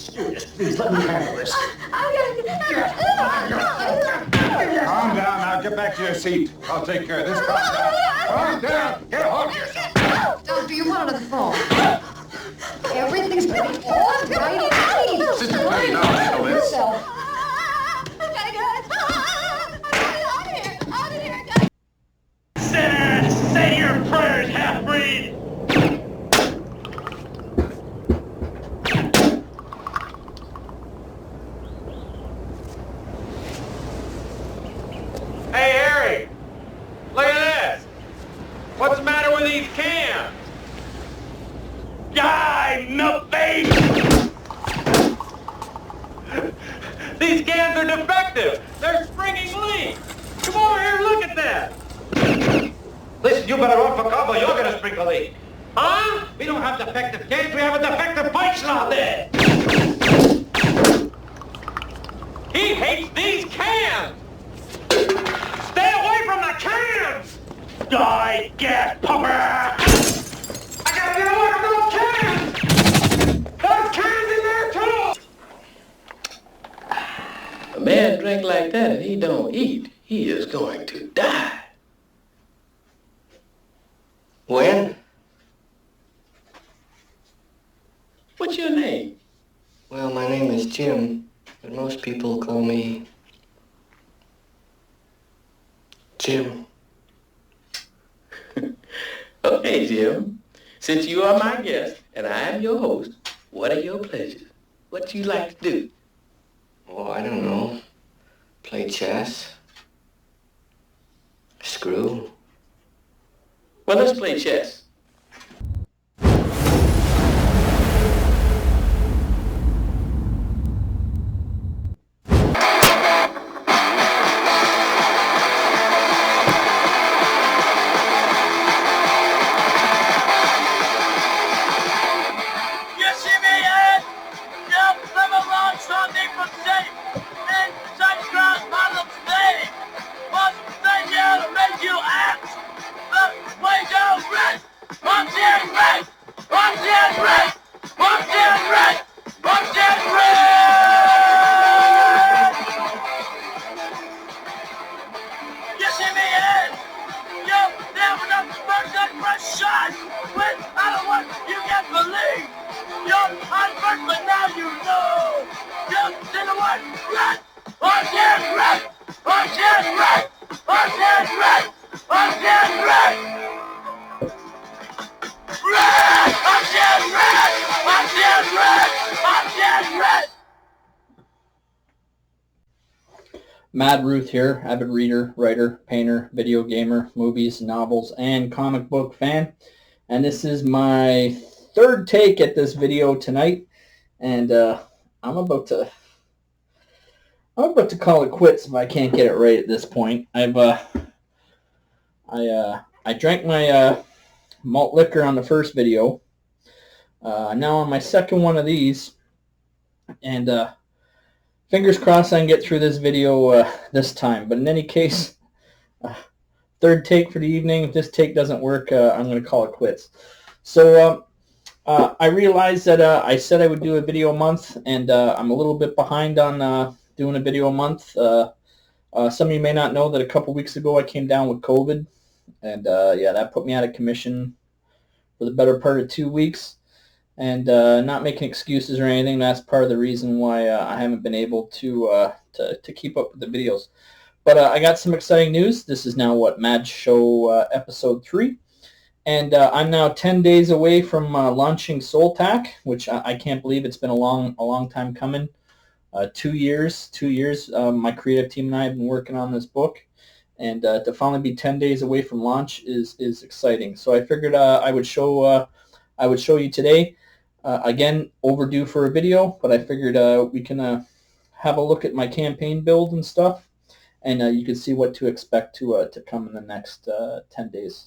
Please, let me handle this. Calm down now. Get back to your seat. I'll take care of this. Calm down. Get a hold of yourself. Doctor, you wanted a phone. Everything's gonna be all right. Sister Penny, now handle this. I gotta get out of here. Sinners, say your prayers, half-breed! Hey, Harry! Look at this! What's the matter with these cans? Die, milkbait! These cans are defective! They're springing leaks! Come over here and look at that! Listen, you better run for cover. You're gonna sprinkle a leak. Huh? We don't have defective cans. We have a defective pipe slot there. He hates these cans! Stay away from the cans! Die, gas pumper! I gotta get away from those cans! There's cans in there too! A man drink like that and he don't eat, he is going to die. When? What's your name? Well, my name is Jim, but most people call me Jim. Okay, Jim. Since you are my guest and I am your host, what are your pleasures? What do you like to do? Oh, I don't know. Play chess. Screw. Well, let's play chess. Mad Ruth here, avid reader, writer, painter, video gamer, movies, novels, and comic book fan. And this is my third take at this video tonight, and I'm about to call it quits if I can't get it right at this point. I drank my malt liquor on the first video. Now on my second one of these, and fingers crossed I can get through this video this time. But in any case, third take for the evening. If this take doesn't work, I'm going to call it quits. So I realized that I said I would do a video a month, and I'm a little bit behind on doing a video a month. Some of you may not know that a couple weeks ago I came down with COVID, and yeah, that put me out of commission for the better part of 2 weeks. And not making excuses or anything, that's part of the reason why I haven't been able to keep up with the videos. But I got some exciting news. This is now Mad Show episode 3. And I'm now 10 days away from launching SOLTAC, which I can't believe it's been a long time coming. 2 years. My creative team and I have been working on this book. And to finally be 10 days away from launch is exciting. So I figured I would show you today. Again, overdue for a video, but I figured we can have a look at my campaign build and stuff, and you can see what to expect to come in the next 10 days.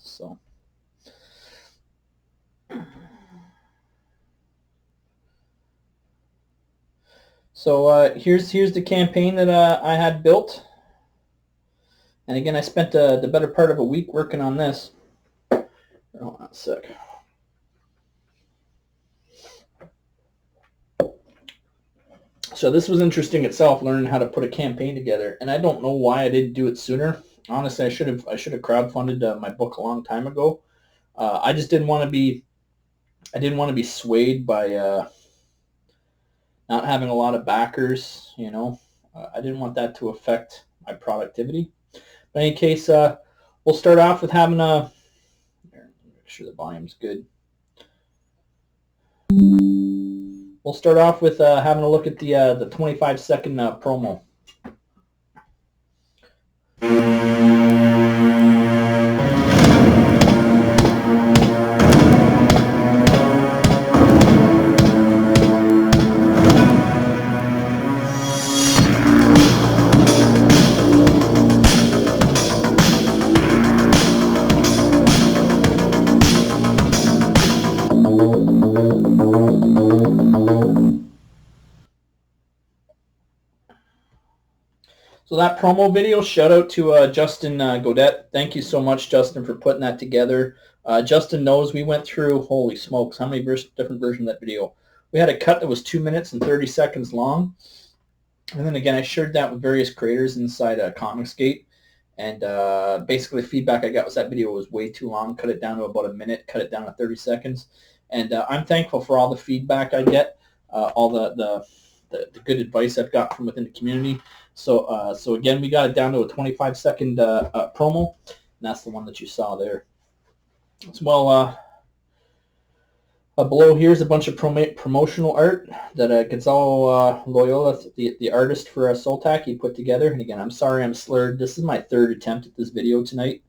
So here's the campaign that I had built, and again I spent the better part of a week working on this. Hold on a sec. So this was interesting itself, learning how to put a campaign together, and I don't know why I didn't do it sooner. Honestly, I should have crowdfunded my book a long time ago. I just didn't want to be swayed by not having a lot of backers. You know, I didn't want that to affect my productivity. But in any case, we'll start off with having a. Make sure the volume's good. We'll start off with having a look at the 25-second promo. So that promo video, shout out to Justin Godet. Thank you so much, Justin, for putting that together. Justin knows we went through, holy smokes, how many different versions of that video? We had a cut that was 2 minutes and 30 seconds long. And then again, I shared that with various creators inside Comicsgate. And basically the feedback I got was that video was way too long. Cut it down to about a minute, cut it down to 30 seconds. And I'm thankful for all the feedback I get, all the good advice I've got from within the community. So again, we got it down to a 25-second promo, and that's the one that you saw there. As well, below here is a bunch of promotional art that Gonzalo Loyola, the artist for SOLTAC, he put together. And again, I'm sorry I'm slurred. This is my third attempt at this video tonight.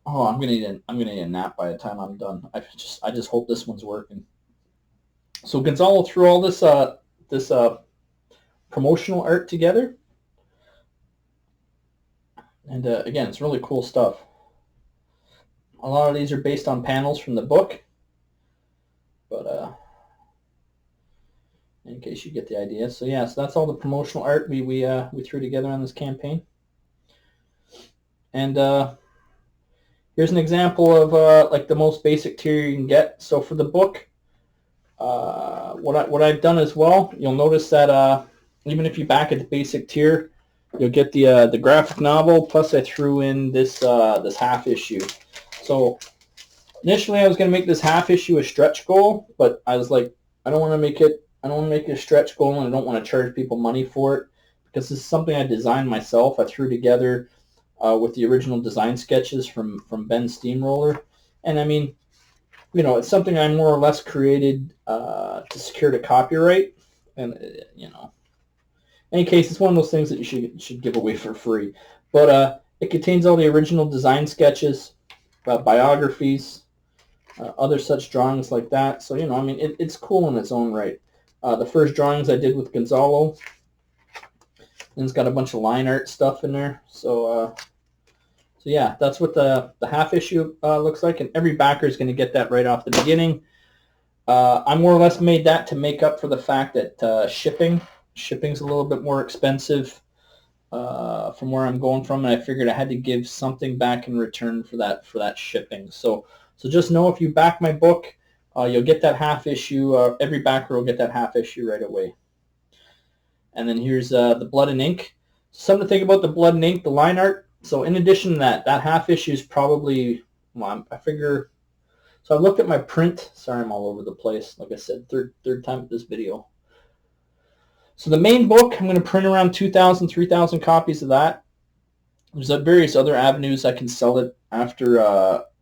Oh, I'm gonna need a nap by the time I'm done. I just hope this one's working. So Gonzalo threw all this promotional art together, and again, it's really cool stuff. A lot of these are based on panels from the book, but in case you get the idea. So yeah, so that's all the promotional art we threw together on this campaign. And here's an example of like the most basic tier you can get. So for the book, what I've done as well, you'll notice that even if you back at the basic tier, you'll get the graphic novel. Plus, I threw in this this half issue. So initially, I was going to make this half issue a stretch goal, but I was like, I don't want to make it a stretch goal, and I don't want to charge people money for it because this is something I designed myself. I threw together with the original design sketches from Ben Steamroller, and I mean, you know, it's something I more or less created to secure the copyright, and you know, in any case, it's one of those things that you should give away for free. But it contains all the original design sketches, biographies, other such drawings like that. So you know, I mean, it's cool in its own right. The first drawings I did with Gonzalo, and it's got a bunch of line art stuff in there. So yeah, that's what the half issue looks like, and every backer is going to get that right off the beginning. I more or less made that to make up for the fact that shipping's a little bit more expensive from where I'm going from, and I figured I had to give something back in return for that shipping. So just know if you back my book, you'll get that half issue. Every backer will get that half issue right away. And then here's the blood and ink. Something to think about the blood and ink, the line art. So in addition to that half issue is probably, well, I figure, so I looked at my print. Sorry, I'm all over the place. Like I said, third time at this video. So the main book, I'm going to print around 2,000, 3,000 copies of that. There's various other avenues I can sell it after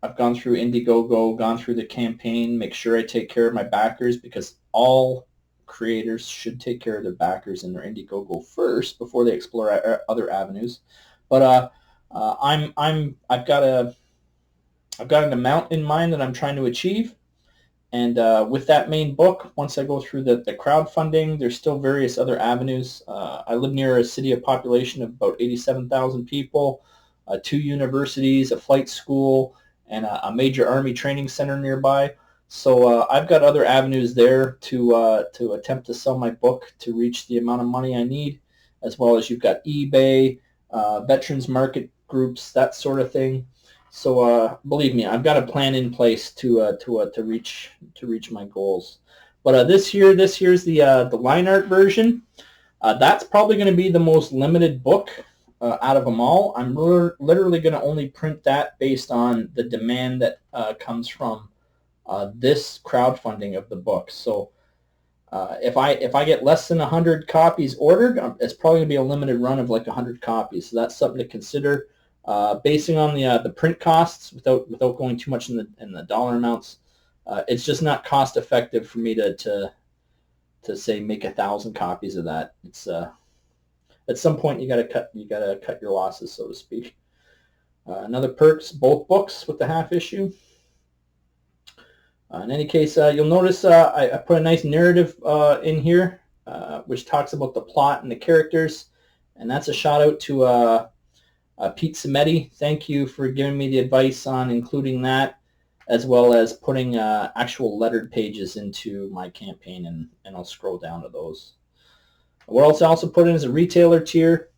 I've gone through Indiegogo, gone through the campaign, make sure I take care of my backers, because all creators should take care of their backers in their Indiegogo first before they explore other avenues. But I've got an amount in mind that I'm trying to achieve, and with that main book, once I go through the crowdfunding, there's still various other avenues. I live near a city of population of about 87,000 people, 2 universities, a flight school, and a major Army training center nearby. So I've got other avenues there to attempt to sell my book to reach the amount of money I need, as well as you've got eBay, veterans market groups, that sort of thing. So believe me, I've got a plan in place to reach my goals. But this here's the line art version. That's probably going to be the most limited book out of them all. I'm literally going to only print that based on the demand that comes from this crowdfunding of the book. So if I get less than 100 copies ordered, it's probably going to be a limited run of like 100 copies. So that's something to consider. Basing on the print costs, without going too much in the dollar amounts, it's just not cost effective for me to say make 1,000 copies of that. It's at some point you gotta cut your losses, so to speak. Another perks, both books with the half issue. In any case, you'll notice I put a nice narrative in here, which talks about the plot and the characters, and that's a shout out to Pete Sept. Thank you for giving me the advice on including that, as well as putting actual lettered pages into my campaign, and I'll scroll down to those. What else I also put in is a retailer tier.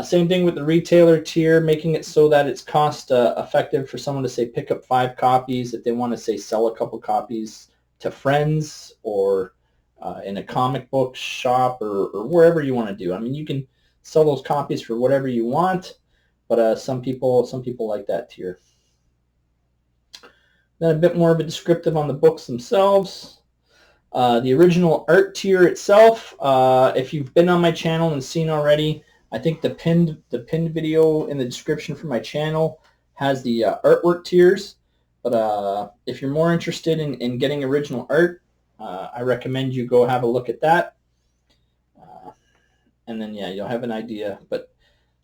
Same thing with the retailer tier, making it so that it's cost effective for someone to say pick up 5 copies if they want to say sell a couple copies to friends or in a comic book shop or wherever you want to do. I mean, you can sell those copies for whatever you want, but some people like that tier. Then a bit more of a descriptive on the books themselves. The original art tier itself, if you've been on my channel and seen already, I think the pinned video in the description for my channel has the artwork tiers. But if you're more interested in getting original art, I recommend you go have a look at that. And then yeah, you'll have an idea. But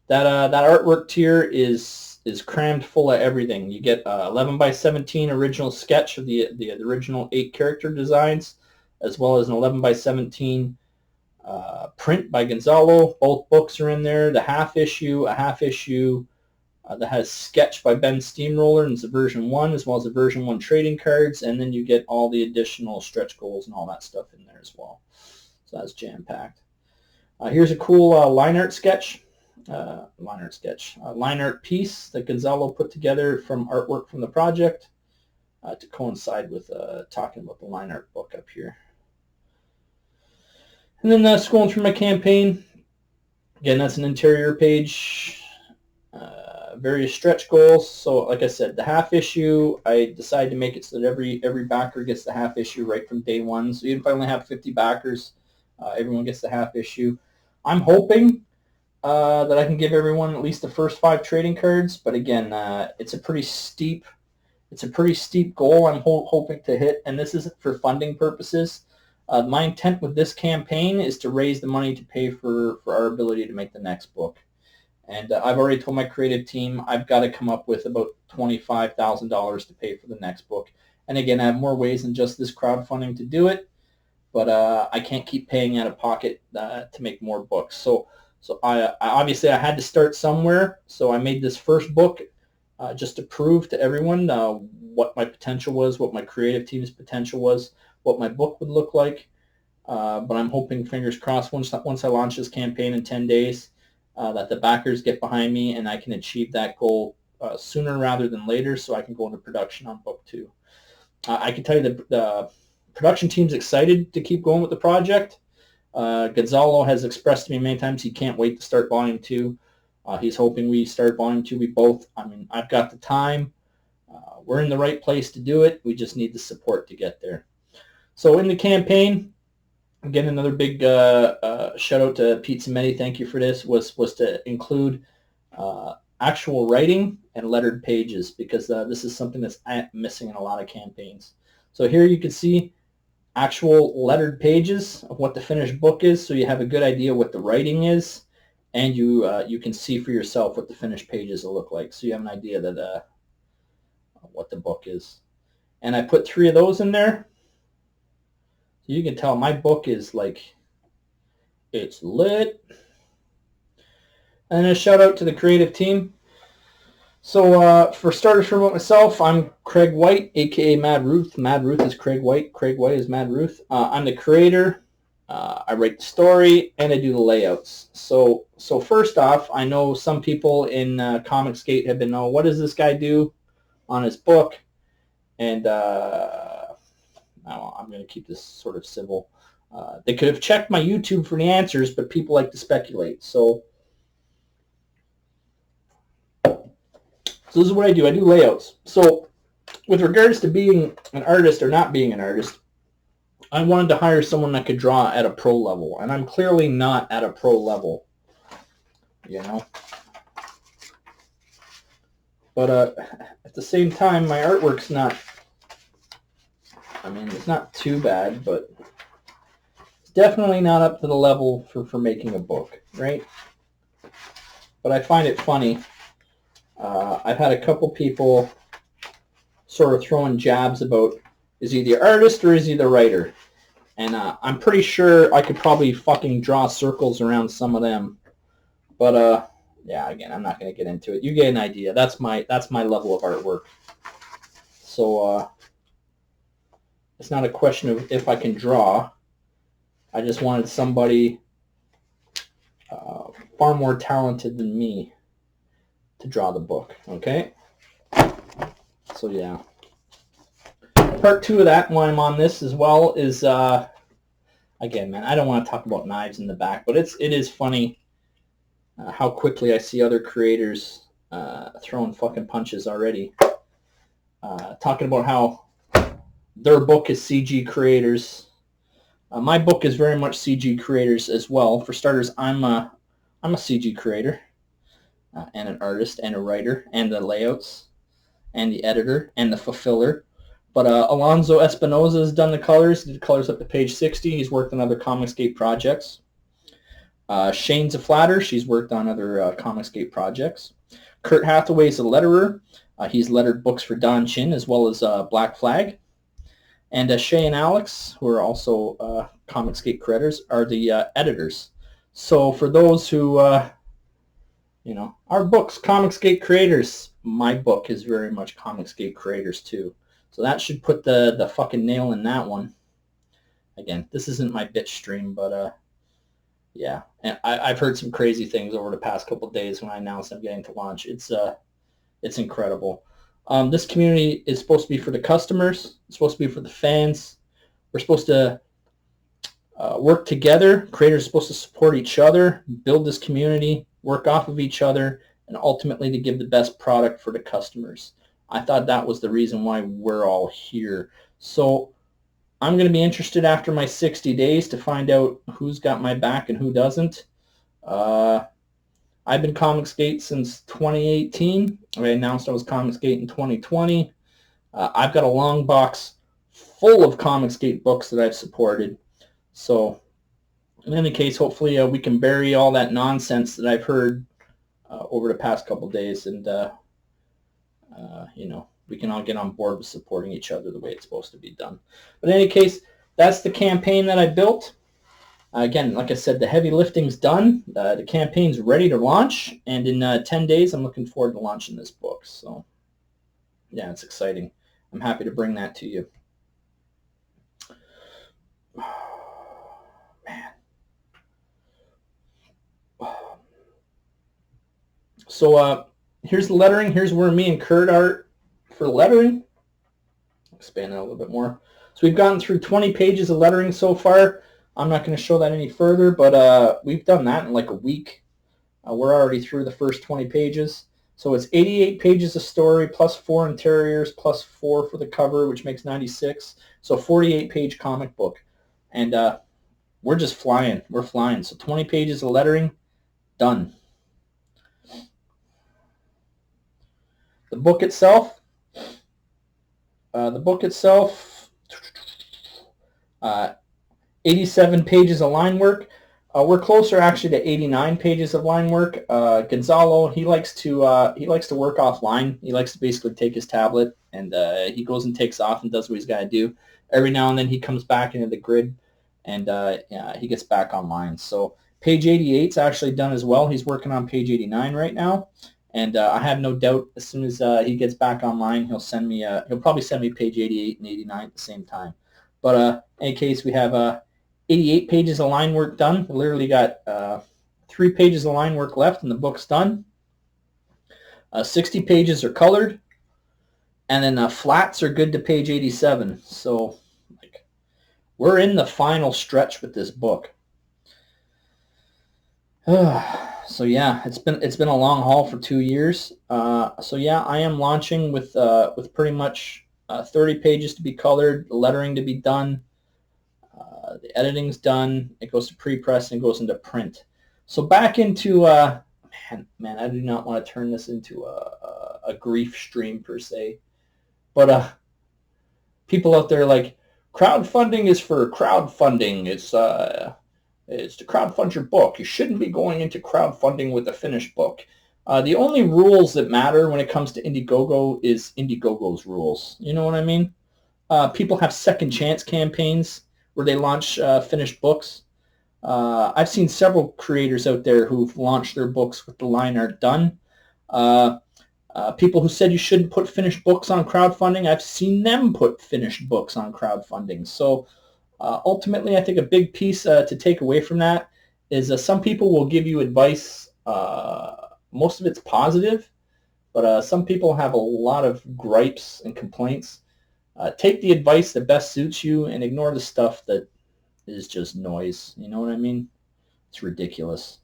that artwork tier is crammed full of everything. You get 11 by 17 original sketch of the original 8 character designs, as well as an 11 by 17 print by Gonzalo. Both books are in there. A half issue that has sketch by Ben Steamroller, and it's a version 1, as well as a version 1 trading cards, and then you get all the additional stretch goals and all that stuff in there as well. So that's jam-packed. Here's a cool line art sketch. Line art piece that Gonzalo put together from artwork from the project to coincide with talking about the line art book up here. And then scrolling through my campaign, again, that's an interior page, various stretch goals. So like I said, the half issue, I decided to make it so that every backer gets the half issue right from day one. So even if I only have 50 backers, everyone gets the half issue. I'm hoping that I can give everyone at least the first 5 trading cards, but again, it's a pretty steep goal I'm hoping to hit, and this is for funding purposes. My intent with this campaign is to raise the money to pay for our ability to make the next book. And I've already told my creative team I've got to come up with about $25,000 to pay for the next book. And again, I have more ways than just this crowdfunding to do it, but I can't keep paying out of pocket to make more books. So I obviously I had to start somewhere, so I made this first book just to prove to everyone what my potential was, what my creative team's potential was, what my book would look like. But I'm hoping, fingers crossed, once I launch this campaign in 10 days, that the backers get behind me and I can achieve that goal sooner rather than later, so I can go into production on book 2. I can tell you the production team's excited to keep going with the project. Gonzalo has expressed to me many times he can't wait to start volume 2. He's hoping we start volume 2. We both, I mean, I've got the time. We're in the right place to do it. We just need the support to get there. So in the campaign, again, another big shout out to Pete Sept. Thank you for this. Was to include actual writing and lettered pages, because this is something that's missing in a lot of campaigns. So here you can see actual lettered pages of what the finished book is, so you have a good idea what the writing is, and you can see for yourself what the finished pages will look like, so you have an idea that what the book is. And I put 3 of those in there. So you can tell my book is like, it's lit. And a shout out to the creative team. So for starters, for myself, I'm Craig White, aka Mad Ruth. Mad Ruth is Craig White. Craig White is Mad Ruth. I'm the creator. I write the story and I do the layouts. So first off, I know some people in Comicsgate have been, what does this guy do on his book? And I'm going to keep this sort of civil. They could have checked my YouTube for the answers, but people like to speculate. So this is what I do. I do layouts. So with regards to being an artist or not being an artist, I wanted to hire someone that could draw at a pro level, and I'm clearly not at a pro level, you know. But at the same time, my artwork's not, I mean, it's not too bad, but it's definitely not up to the level for making a book, right? But I find it funny. I've had a couple people sort of throwing jabs about, is he the artist or is he the writer? And I'm pretty sure I could probably fucking draw circles around some of them. But yeah, again, I'm not going to get into it. You get an idea. That's my level of artwork. So it's not a question of if I can draw. I just wanted somebody far more talented than me to draw the book. Okay? So yeah. Part 2 of that, while I'm on this as well, is again, man, I don't want to talk about knives in the back, but it is funny how quickly I see other creators throwing fucking punches already. Talking about how their book is CG creators. My book is very much CG creators as well. For starters, I'm a CG creator and an artist and a writer and the layouts and the editor and the fulfiller. But Alonzo Espinoza has done the colors. He did colors up to page 60. He's worked on other Comicsgate projects. Shane Zaflatter, she's worked on other Comicsgate projects. Kurt Hathaway's a letterer. He's lettered books for Don Chin as well as Black Flag. And Shay and Alex, who are also Comicsgate creators, are the editors. So for those who, you know, our books, Comicsgate creators, my book is very much Comicsgate creators too. So that should put the fucking nail in that one. Again, this isn't my bitch stream, but yeah. And I've heard some crazy things over the past couple of days when I announced I'm getting to launch. It's incredible. This community is supposed to be for the customers. It's supposed to be for the fans. We're supposed to work together. Creators are supposed to support each other, build this community, work off of each other, and ultimately to give the best product for the customers. I thought that was the reason why we're all here. So I'm going to be interested after my 60 days to find out who's got my back and who doesn't. I've been Comicsgate since 2018. I announced I was Comicsgate in 2020. I've got a long box full of Comicsgate books that I've supported. So in any case, hopefully we can bury all that nonsense that I've heard over the past couple of days, and you know, we can all get on board with supporting each other the way it's supposed to be done. But in any case, that's the campaign that I built. Again, like I said, the heavy lifting's done. The campaign's ready to launch, and in 10 days, I'm looking forward to launching this book. So, yeah, it's exciting. I'm happy to bring that to you. Man. So, here's the lettering. Here's where me and Kurt are for lettering. Expand that a little bit more. So we've gone through 20 pages of lettering so far. I'm not going to show that any further, but we've done that in like a week. We're already through the first 20 pages. So it's 88 pages of story plus 4 interiors plus 4 for the cover, which makes 96. So 48-page comic book. And we're just flying. We're flying. So 20 pages of lettering, done. The book itself, 87 pages of line work. We're closer actually to 89 pages of line work. Gonzalo, he likes to work offline. He likes to basically take his tablet and he goes and takes off and does what he's got to do. Every now and then he comes back into the grid and yeah, he gets back online. So page 88 is actually done as well. He's working on page 89 right now. And I have no doubt as soon as he gets back online, he'll probably send me page 88 and 89 at the same time. But in any case, we have 88 pages of line work done. We literally got 3 pages of line work left and the book's done. 60 pages are colored. And then flats are good to page 87. So like we're in the final stretch with this book. So yeah, it's been a long haul for 2 years. So yeah, I am launching with pretty much 30 pages to be colored, the lettering to be done, the editing's done. It goes to pre-press and goes into print. So back into man, I do not want to turn this into a grief stream per se, but people out there like, crowdfunding is for crowdfunding. It's to crowdfund your book. You shouldn't be going into crowdfunding with a finished book. The only rules that matter when it comes to Indiegogo is Indiegogo's rules. You know what I mean? People have second chance campaigns where they launch finished books. I've seen several creators out there who've launched their books with the line art done. People who said you shouldn't put finished books on crowdfunding, I've seen them put finished books on crowdfunding. So ultimately, I think a big piece to take away from that is some people will give you advice. Most of it's positive, but some people have a lot of gripes and complaints. Take the advice that best suits you and ignore the stuff that is just noise. You know what I mean? It's ridiculous.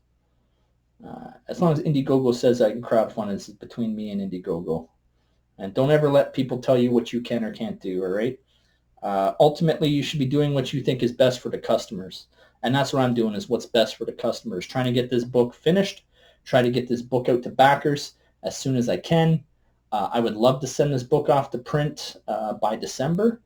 As long as Indiegogo says I can crowdfund, it's between me and Indiegogo. And don't ever let people tell you what you can or can't do, all right? Ultimately, you should be doing what you think is best for the customers. And that's what I'm doing, is what's best for the customers. Trying to get this book finished, try to get this book out to backers as soon as I can. I would love to send this book off to print by December.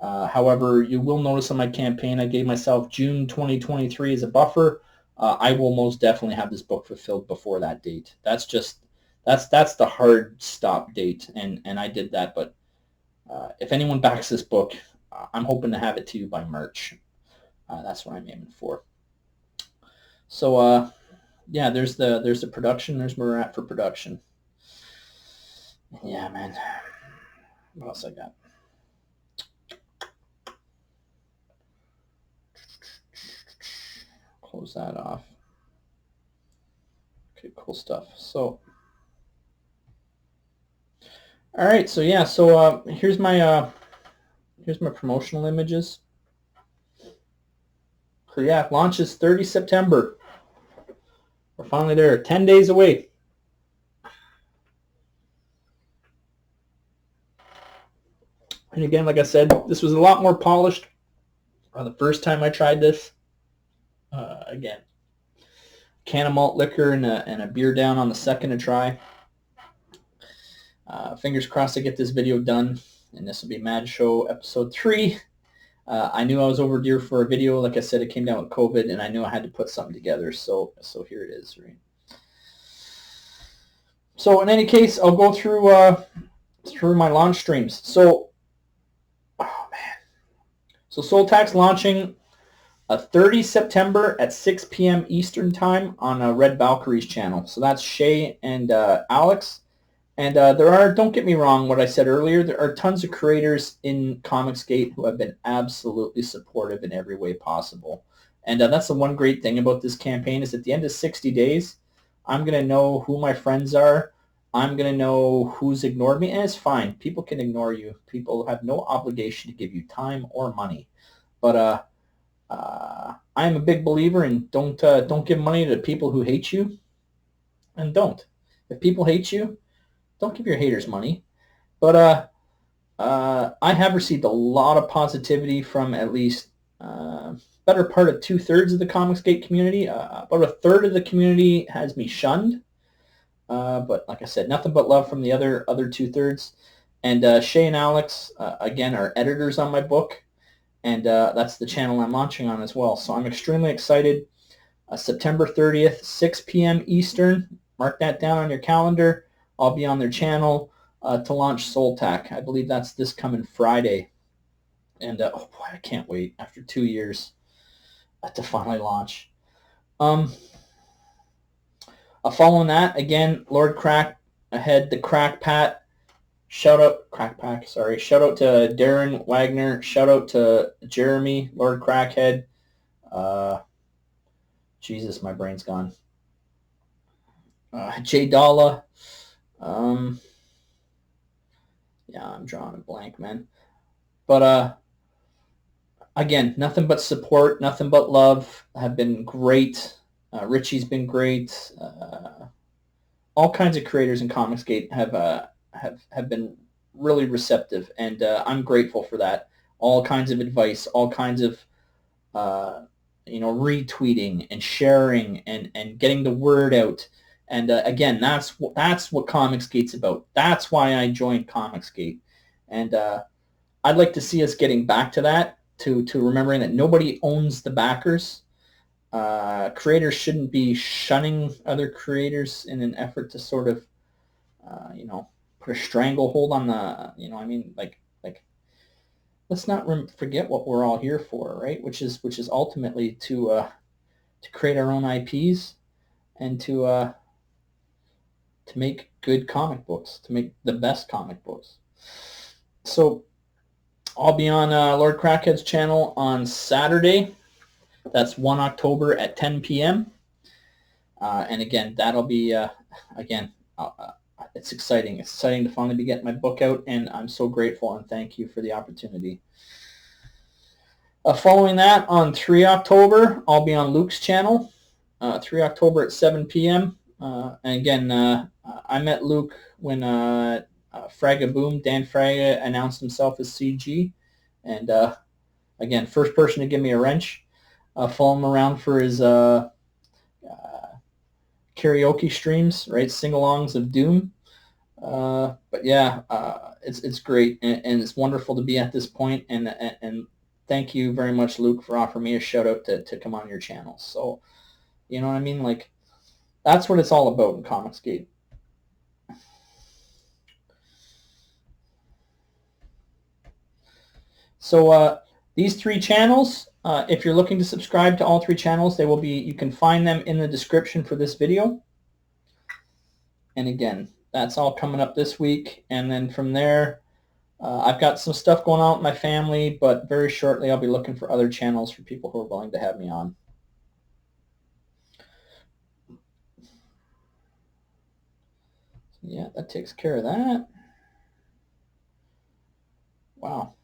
However, you will notice on my campaign, I gave myself June 2023 as a buffer. I will most definitely have this book fulfilled before that date. That's the hard stop date, and I did that. But if anyone backs this book, I'm hoping to have it to you by March. That's what I'm aiming for. So yeah, there's the production. There's where we're at for production. Yeah, man. What else I got? Close that off. Okay, cool stuff. So, all right. So yeah. So here's my promotional images. So yeah, launch is 30 September. We're finally there. 10 days away. And again, like I said, this was a lot more polished the first time I tried this. Again, can of malt liquor and a beer down on the second try. Fingers crossed I get this video done, and this will be Mad Show episode 3. I knew I was overdue for a video. Like I said, it came down with COVID, and I knew I had to put something together. So here it is. Right. So in any case, I'll go through my launch streams. So, oh man. So SOLTAC's launching 30 September at 6 p.m. Eastern Time on Red Valkyrie's channel. So that's Shay and Alex. And there are, don't get me wrong, what I said earlier, there are tons of creators in Comicsgate who have been absolutely supportive in every way possible. And that's the one great thing about this campaign, is at the end of 60 days, I'm going to know who my friends are. I'm going to know who's ignored me. And it's fine. People can ignore you. People have no obligation to give you time or money. But I am a big believer in don't give money to people who hate you. And don't. If people hate you, don't give your haters money. But I have received a lot of positivity from at least better part of 2/3 of the Comicsgate community. About 1/3 of the community has me shunned. But like I said, nothing but love from the other 2/3. And Shay and Alex, again, are editors on my book. And that's the channel I'm launching on as well. So I'm extremely excited. September 30th, 6 p.m. Eastern. Mark that down on your calendar. I'll be on their channel to launch SOLTAC. I believe that's this coming Friday. And oh boy, I can't wait after 2 years to finally launch. Following that, again, Lord Crack ahead, the Crack Pat. Shout out, Crack Pack, sorry. Shout out to Darren Wagner. Shout out to Jeremy, Lord Crackhead. Jesus, my brain's gone. Jay Dalla. Yeah, I'm drawing a blank, man. But again, nothing but support, nothing but love. Have been great. Richie's been great. All kinds of creators in Comicsgate have been really receptive, and I'm grateful for that. All kinds of advice, all kinds of retweeting and sharing and getting the word out. And again, that's what Comicsgate's about. That's why I joined Comicsgate, and I'd like to see us getting back to that, to remembering that nobody owns the backers. Creators shouldn't be shunning other creators in an effort to sort of, put a stranglehold on the, let's not forget what we're all here for, right? Which is ultimately to create our own IPs and to make good comic books, to make the best comic books. So I'll be on Lord Crackhead's channel on Saturday. That's 1 October at 10 p.m. And again, that'll be, it's exciting. It's exciting to finally be getting my book out, and I'm so grateful and thank you for the opportunity. Following that, on 3 October, I'll be on Luke's channel, 3 October at 7 p.m. And again, I met Luke when Fragaboom, Dan Fraga, announced himself as CG. And again, first person to give me a wrench. Follow him around for his karaoke streams, right? Sing-alongs of Doom. But yeah, it's great, and it's wonderful to be at this point. And thank you very much, Luke, for offering me a shout out to come on your channel. So, you know what I mean? Like, that's what it's all about in Comicsgate. So these 3 channels, if you're looking to subscribe to all 3 channels, they will be, you can find them in the description for this video. And again, that's all coming up this week. And then from there, I've got some stuff going on with my family, but very shortly I'll be looking for other channels for people who are willing to have me on. Yeah, that takes care of that. Wow.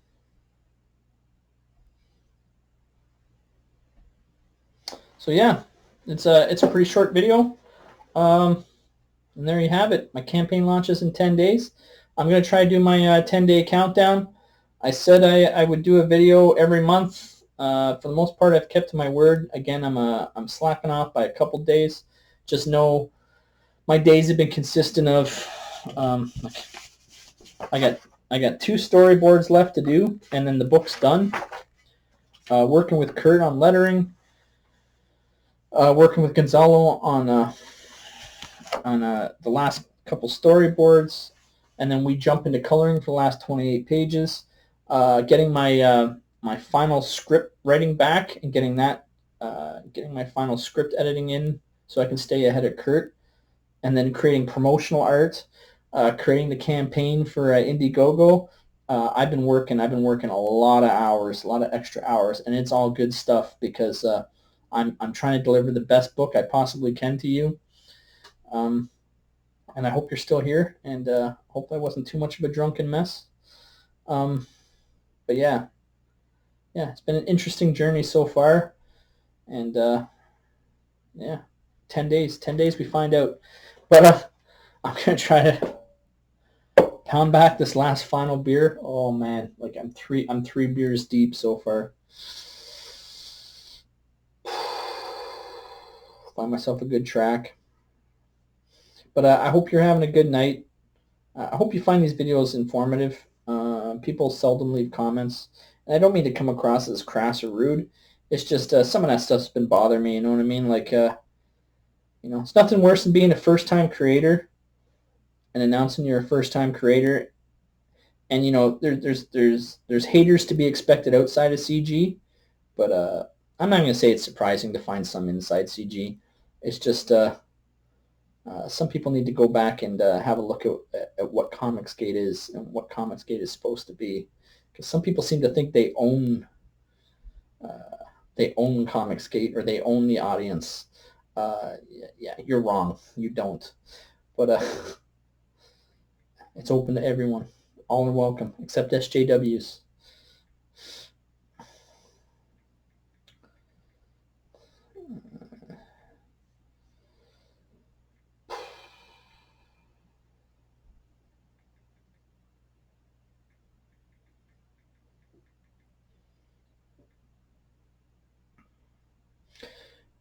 So yeah, it's a pretty short video. And there you have it. My campaign launches in 10 days. I'm going to try to do my 10-day countdown. I said I would do a video every month. For the most part, I've kept to my word. Again, I'm slacking off by a couple days. Just know my days have been consistent of I got 2 storyboards left to do, and then the book's done. Working with Kurt on lettering. Working with Gonzalo on the last couple storyboards, and then we jump into coloring for the last 28 pages. Getting my my final script writing back and getting my final script editing in so I can stay ahead of Kurt, and then creating promotional art, creating the campaign for INDIEGOGO. I've been working a lot of hours, a lot of extra hours, and it's all good stuff because I'm trying to deliver the best book I possibly can to you. And I hope you're still here, and hope I wasn't too much of a drunken mess. But yeah, it's been an interesting journey so far, and yeah, 10 days we find out. But I'm gonna try to pound back this last final beer. Oh man, like I'm three beers deep so far. Find myself a good track. But I hope you're having a good night. I hope you find these videos informative. People seldom leave comments. And I don't mean to come across as crass or rude. It's just some of that stuff's been bothering me, you know what I mean? Like, it's nothing worse than being a first-time creator and announcing you're a first-time creator. And, there's haters to be expected outside of CG. But I'm not going to say it's surprising to find some inside CG. It's just some people need to go back and have a look at what Comicsgate is and what Comicsgate is supposed to be. Because some people seem to think they own Comicsgate, or they own the audience. Yeah, you're wrong. You don't. But it's open to everyone. All are welcome, except SJWs.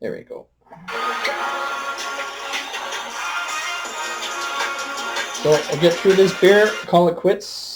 There we go. So I'll get through this beer, call it quits.